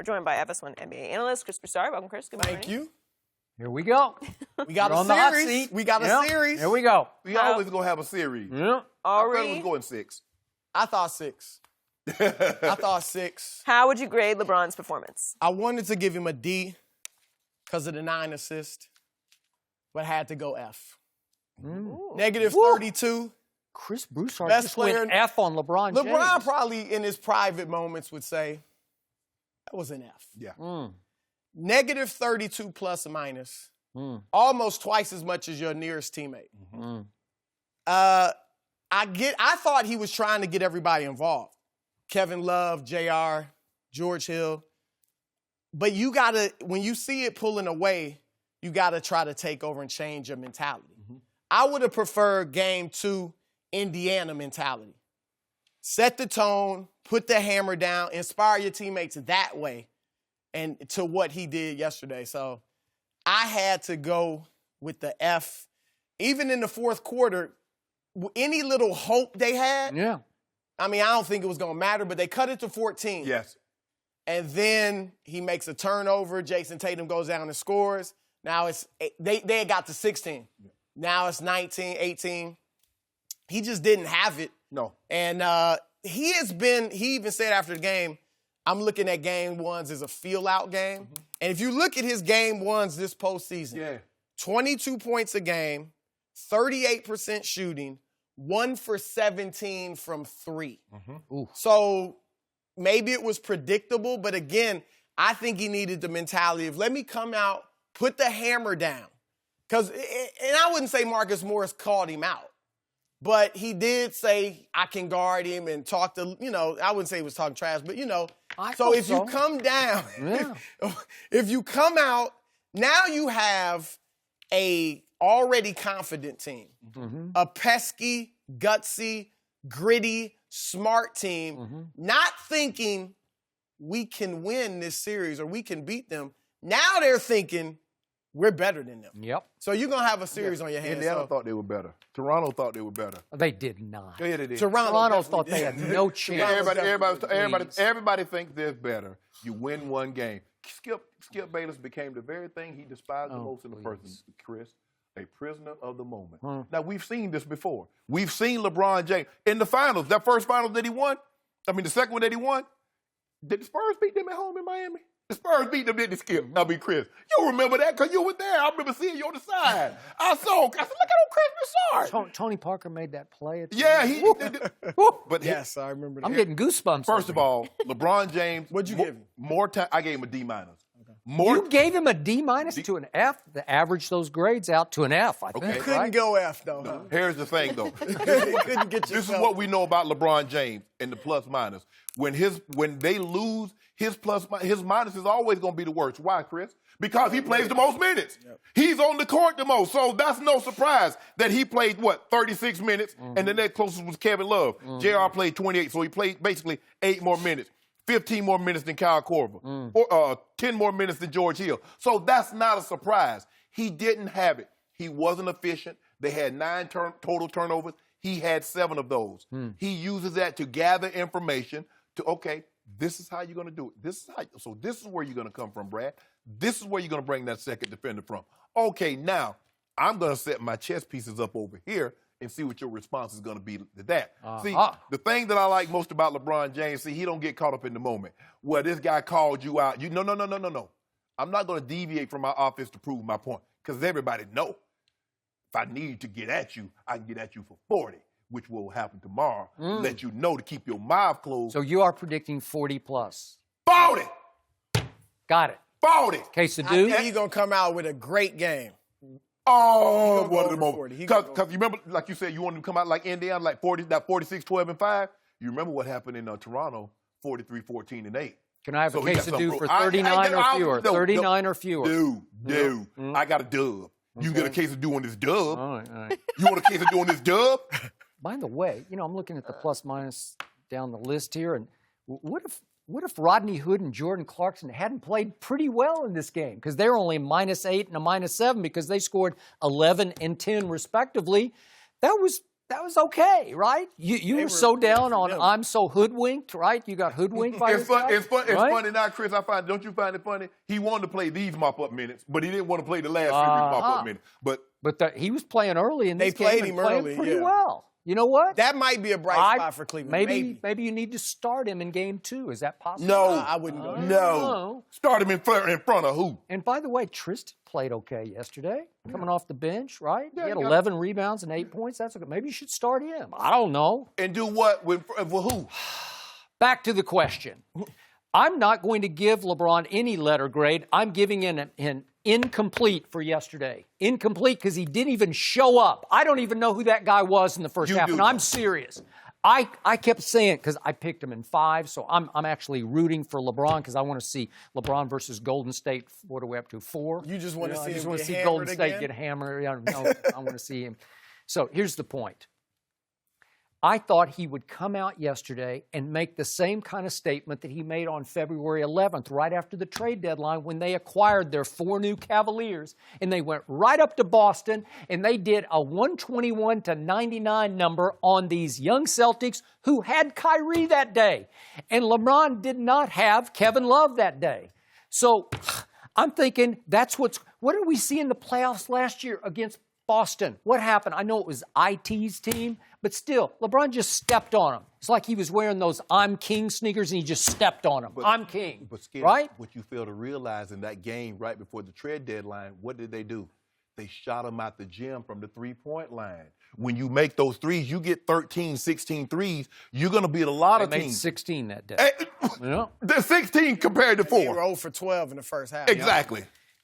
We're joined by FS1 NBA analyst Chris Broussard. Welcome, Chris. Good morning. Thank you. Here we go. We got You're a on the hot series. seat. We got a series. Here we go. We always gonna have a series. Yeah. I thought it Ari, was going 6. I thought 6. I thought 6. how would you grade LeBron's performance? I wanted to give him a D because of the 9 assists, but had to go F. Negative 32. Chris Broussard Best just player went in- F on LeBron James. LeBron probably in his private moments would say, that was an F. Yeah. Negative 32 plus or minus. Almost twice as much as your nearest teammate. I thought he was trying to get everybody involved. Kevin Love, JR, George Hill. But you gotta, when you see it pulling away, you gotta try to take over and change your mentality. I would have preferred game 2 Indiana mentality. Set the tone, put the hammer down, inspire your teammates that way and to what he did yesterday. So I had to go with the F. Even in the fourth quarter, any little hope they had, Yeah. I mean, I don't think it was going to matter, but they cut it to 14. Yes. And then he makes a turnover. Jason Tatum goes down and scores. Now it's they had got to 16. Now it's 19, 18. He just didn't have it. No. And he even said after the game, I'm looking at game 1s as a feel-out game. And if you look at his game 1s this postseason, 22 points a game, 38% shooting, 1 for 17 from 3. So maybe it was predictable, but again, I think he needed the mentality of let me come out, put the hammer down. And I wouldn't say Marcus Morris called him out, but he did say I can guard him and talk to, I wouldn't say he was talking trash, but so if you come down, if you come out, now you have a already confident team, a pesky, gutsy, gritty, smart team, not thinking we can win this series or we can beat them. Now they're thinking we're better than them. Yep. So you're going to have a series on your hands. Indiana thought they were better. Toronto thought they were better. They did not. Yeah, they did. Toronto thought they had no chance. Everybody thinks they're better. You win one game. Skip Bayless became the very thing he despised the most in the person, Chris. A prisoner of the moment. Now, we've seen this before. We've seen LeBron James in the finals. That first finals that he won, the second one that he won, did the Spurs beat them at home in Miami? The Spurs beat them, didn't they, Skip? Chris. You remember that because you were there. I remember seeing you on the side. I said, look at old Chris Broussard. Tony Parker made that play. Yeah, he did. But yes, I remember that. I'm getting goosebumps. First of all, LeBron James. What'd you give him? More time. I gave him a D-. You gave him a D- to an F? To average those grades out to an F, I think. Okay. You couldn't go F, though. Huh? Here's the thing, though. You couldn't get This is what we know about LeBron James and the plus minus. When they lose, his minus is always going to be the worst. Why, Chris? Because he plays the most minutes. He's on the court the most. So that's no surprise that he played, 36 minutes, and the next closest was Kevin Love. JR played 28, so he played basically 8 more minutes. 15 more minutes than Kyle Korver, or 10 more minutes than George Hill. So that's not a surprise. He didn't have it. He wasn't efficient. They had 9 total turnovers. He had 7 of those. He uses that to gather information to, okay, this is how you're going to do it. So this is where you're going to come from, Brad. This is where you're going to bring that second defender from. Okay, now I'm going to set my chess pieces up over here and see what your response is going to be to that. See, the thing that I like most about LeBron James, he don't get caught up in the moment. Well, this guy called you out. No. I'm not going to deviate from my offense to prove my point because everybody know if I need to get at you, I can get at you for 40, which will happen tomorrow. Let you know to keep your mouth closed. So you are predicting 40 plus. 40! Got it. 40! Case of I do. think he's going to come out with a great game. Oh, one of the moments. Because you remember, like you said, you wanted to come out like Indiana, like 46, 12, and 5. You remember what happened in Toronto, 43, 14, and 8. Can I have a case of do for 39 or fewer? 39 or fewer. Dude. I got a dub. You get a case of doing this dub. All right. You want a case of doing this dub? By the way, I'm looking at the plus minus down the list here, and what if Rodney Hood and Jordan Clarkson hadn't played pretty well in this game? Because they're only a -8 and a -7 because they scored 11 and 10 respectively. That was that was okay, right? You were so down on I'm so hoodwinked, right? You got hoodwinked by It's funny right? now, Chris. Don't you find it funny? He wanted to play these mop-up minutes, but he didn't want to play the last few mop-up minutes. But he was playing early in this game. They played him early, pretty well. You know what? That might be a bright spot for Cleveland. Maybe you need to start him in game 2. Is that possible? No, I wouldn't go. No. Start him in front of who? And by the way, Tristan played okay yesterday, coming off the bench, right? Yeah, he had 11 rebounds and 8 points. That's okay. Maybe you should start him. I don't know. And do what with who? Back to the question. I'm not going to give LeBron any letter grade. I'm giving an incomplete for yesterday. Incomplete because he didn't even show up. I don't even know who that guy was in the first half, and I'm serious. I kept saying, because I picked him in 5, so I'm actually rooting for LeBron because I want to see LeBron versus Golden State. What are we up to, 4? You just want to see him get see hammered Golden State again? get hammered. No, I want to see him. So here's the point. I thought he would come out yesterday and make the same kind of statement that he made on February 11th, right after the trade deadline, when they acquired their 4 new Cavaliers, and they went right up to Boston, and they did a 121-99 number on these young Celtics who had Kyrie that day. And LeBron did not have Kevin Love that day. So I'm thinking what did we see in the playoffs last year against Boston? What happened? I know it was IT's team, but still, LeBron just stepped on him. It's like he was wearing those I'm King sneakers and he just stepped on him. I'm King. But Skip, right? What you fail to realize in that game right before the trade deadline, what did they do? They shot him out the gym from the three-point line. When you make those threes, you get 13, 16 threes, you're going to beat a lot of They made teams. 16 that day. Yeah. They're 16 compared to 4. They were 0 for 12 in the first half. Exactly.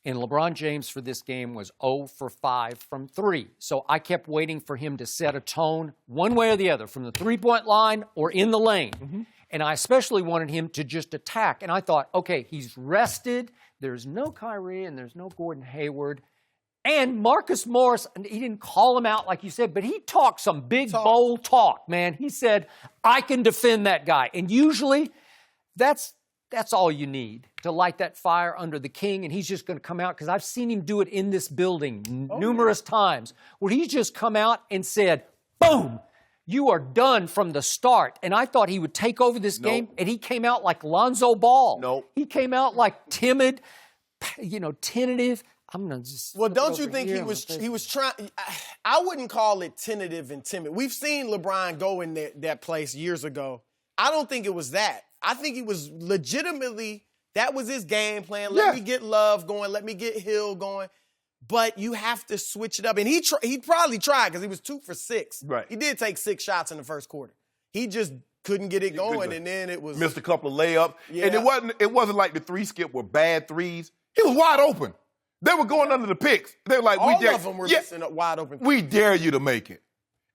And LeBron James for this game was 0 for 5 from 3. So I kept waiting for him to set a tone one way or the other, from the three-point line or in the lane. Mm-hmm. And I especially wanted him to just attack. And I thought, okay, he's rested. There's no Kyrie and there's no Gordon Hayward. And Marcus Morris, and he didn't call him out like you said, but he talked some big, bold talk, man. He said, I can defend that guy. And usually that's all you need to light that fire under the king, and he's just going to come out, because I've seen him do it in this building numerous times, where he's just come out and said, boom, you are done from the start. And I thought he would take over this game, and he came out like Lonzo Ball. Nope. He came out like timid, tentative. I'm going to just... Well, don't you think he was trying... I wouldn't call it tentative and timid. We've seen LeBron go in that place years ago. I don't think it was that. I think he was legitimately, that was his game plan. Let me get Love going. Let me get Hill going. But you have to switch it up. And he probably tried, because he was 2 for 6. Right. He did take 6 shots in the first quarter. He just couldn't get it going, and then it was... Missed a couple of layups. Yeah. And it wasn't like the 3 Skip were bad threes. He was wide open. They were going under the picks. They were like, all of them were missing a wide open. We dare you to make it.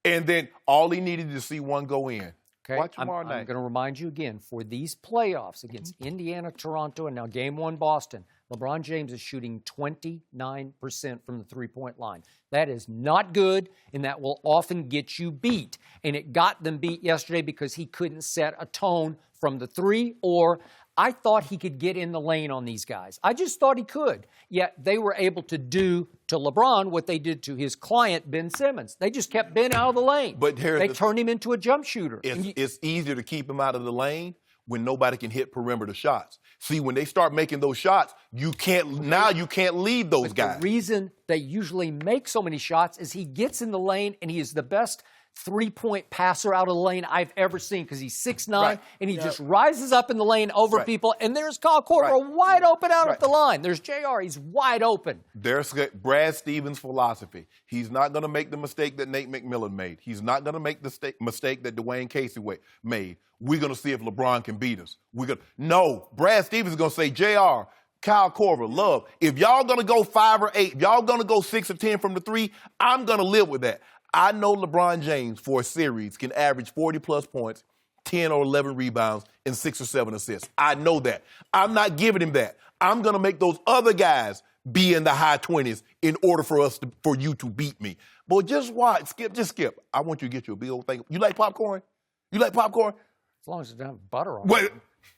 And then all he needed to see one go in. Okay. Watch tomorrow night. I'm going to remind you again, for these playoffs against Indiana, Toronto, and now Game 1 Boston, LeBron James is shooting 29% from the three-point line. That is not good, and that will often get you beat. And it got them beat yesterday because he couldn't set a tone from the 3, or I thought he could get in the lane on these guys. I just thought he could. Yet they were able to do to LeBron what they did to his client, Ben Simmons. They just kept Ben out of the lane. But they turned him into a jump shooter. It's easier to keep him out of the lane when nobody can hit perimeter shots. See, when they start making those shots, you can't lead those guys. The reason they usually make so many shots is he gets in the lane, and he is the best three-point passer out of the lane I've ever seen, because he's 6'9", and he just rises up in the lane over people, and there's Kyle Korver wide open out at the line. There's JR, he's wide open. There's Brad Stevens' philosophy. He's not going to make the mistake that Nate McMillan made. He's not going to make the mistake that Dwayne Casey made. We're going to see if LeBron can beat us. No, Brad Stevens is going to say, JR, Kyle Korver, Love, if y'all going to go 5 or 8, if y'all going to go 6 or 10 from the 3, I'm going to live with that. I know LeBron James, for a series, can average 40-plus points, 10 or 11 rebounds, and 6 or 7 assists. I know that. I'm not giving him that. I'm going to make those other guys be in the high 20s in order for you to beat me. But just watch. Skip. I want you to get you a big old thing. You like popcorn? You like popcorn? As long as it doesn't have butter on Wait, it.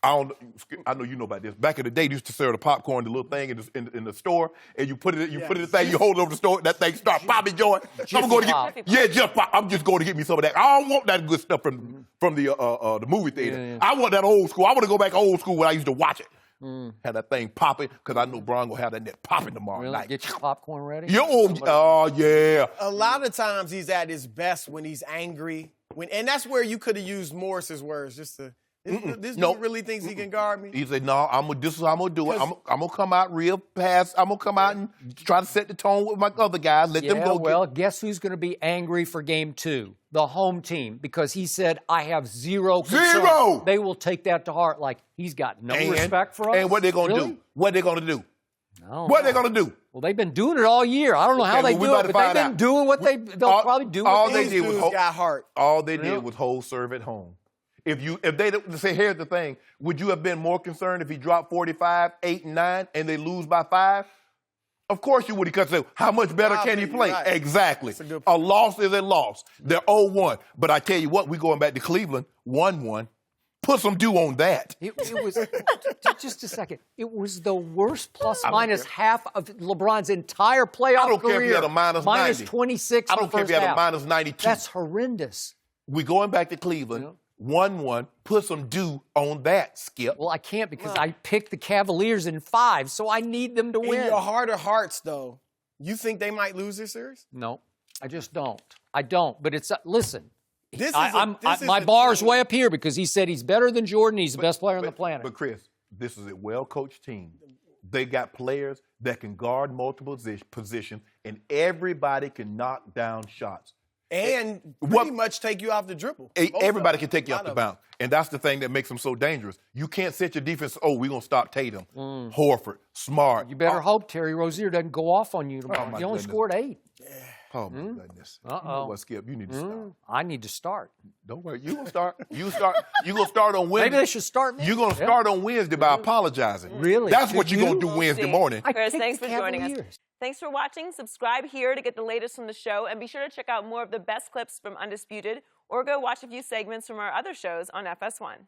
I know you know about this. Back in the day, they used to serve the popcorn, the little thing in the store, and you put it in the thing, you hold it over the store, that thing start popping joy. So I'm going to get just pop. I'm just going to get me some of that. I don't want that good stuff from the movie theater. Yeah. I want that old school. I want to go back old school when I used to watch it. Have that thing popping, because I know Bron gonna have that net popping tomorrow Really? night. Get your popcorn ready? Yeah. A lot of times he's at his best when he's angry. And that's where you could have used Morris's words just to. This dude really thinks he can guard me? He said, no, this is how I'm going to do it. I'm going to come out real fast. I'm going to come out and try to set the tone with my other guys. Let them go. Well, guess who's going to be angry for game 2? The home team, because he said, I have zero concern. Zero! They will take that to heart, like he's got no respect for us. And what they going to Really? do? What they going to do? No. What they going to do? Well, they've been doing it all year. I don't know how they do it, but they've been doing what they'll probably do. All What they did was got heart. All they did was hold serve at home. If they say, here's the thing, would you have been more concerned if he dropped 45, 8, and 9, and they lose by 5? Of course you would, because how much better can he play? Right. Exactly. That's a good A point. loss is a loss. They're 0-1. But I tell you what, we going back to Cleveland, 1-1. Put some dew on that. It was just a second. It was the worst plus-minus half of LeBron's entire playoff career. I don't care if he had a minus 90. -26. I don't care if he had a minus 92. That's horrendous. We going back to Cleveland, 1-1. Put some dew on that, Skip. Well, I can't because I picked the Cavaliers in 5, so I need them to win. In your heart of hearts, though, you think they might lose this series? No, I just don't. I don't. But it's listen. My My bar's way up here because he said he's better than Jordan. He's the best player on the planet. But Chris, this is a well-coached team. They got players that can guard multiple positions, and everybody can knock down shots. And pretty much take you off the dribble. Everybody can take you off the bounce. And that's the thing that makes them so dangerous. You can't set your defense, we're going to stop Tatum, Horford, Smart. You better hope Terry Rozier doesn't go off on you tomorrow. He only scored 8. Oh, my goodness. Uh-oh. You know what, Skip? You need to start. I need to start. Don't worry. You're going to start. You're going to start on Wednesday. Maybe they should start me. You're going to start on Wednesday by apologizing. Really? That's what you're going to do We'll Wednesday see. morning. Chris, picked thanks the for joining us. Cavaliers. Thanks for watching. Subscribe here to get the latest from the show, and be sure to check out more of the best clips from Undisputed, or go watch a few segments from our other shows on FS1.